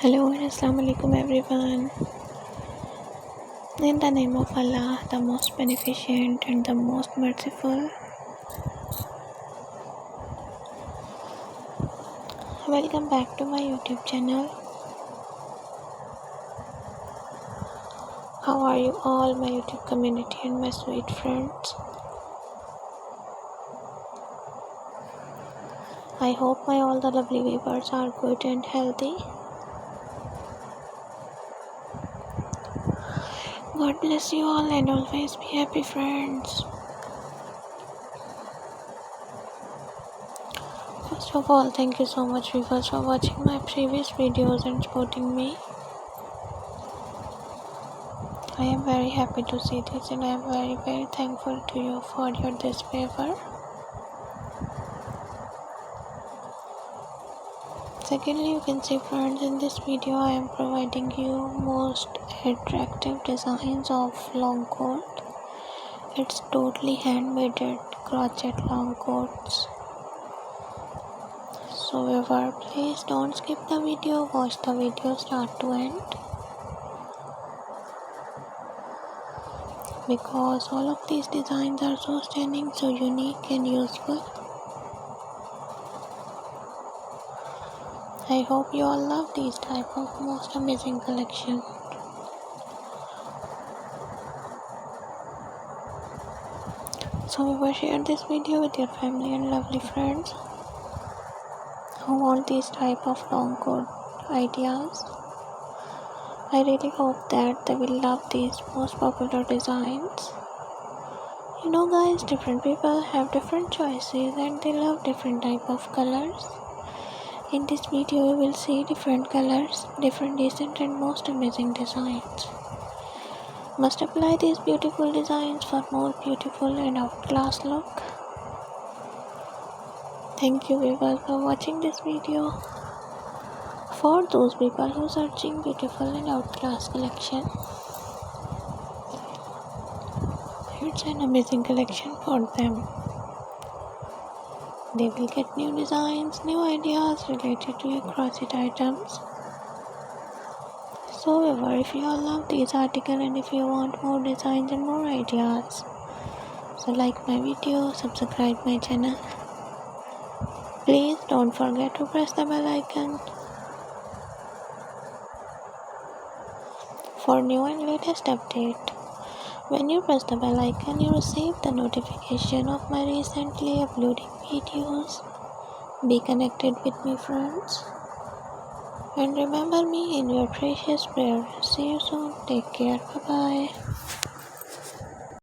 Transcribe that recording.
Hello and Assalamu alaikum everyone. In the name of Allah, the most beneficent and the most merciful. Welcome back to my YouTube channel. How are you all, my YouTube community and my sweet friends? I hope my all the lovely viewers are good and healthy. God bless you all and always be happy, friends. First of all, thank you so much viewers for watching my previous videos and supporting me. I am very happy to see this and I am very thankful to you for your this favor. Secondly, you can see friends, in this video I am providing you most attractive designs of long coat. It's totally handmade crochet long coats. So viewer, please don't skip the video, watch the video start to end. Because all of these designs are so stunning, so unique and useful. I hope you all love these type of most amazing collection. So we will share this video with your family and lovely friends who want these type of long coat ideas. I really hope that they will love these most popular designs. You know guys, different people have different choices and they love different type of colors. In this video you will see different colors, different decent and most amazing designs. Must apply these beautiful designs for more beautiful and outclass look. Thank you viewers for watching this video. For those people who are searching beautiful and outclass collection, it's an amazing collection for them. They will get new designs, new ideas related to your crochet items. So ever, if you all love these articles and if you want more designs and more ideas, so like my video, subscribe my channel. Please don't forget to press the bell icon for new and latest update. When you press the bell icon, you receive the notification of my recently uploading videos. Be connected with me friends. And remember me in your precious prayer. See you soon. Take care. Bye bye.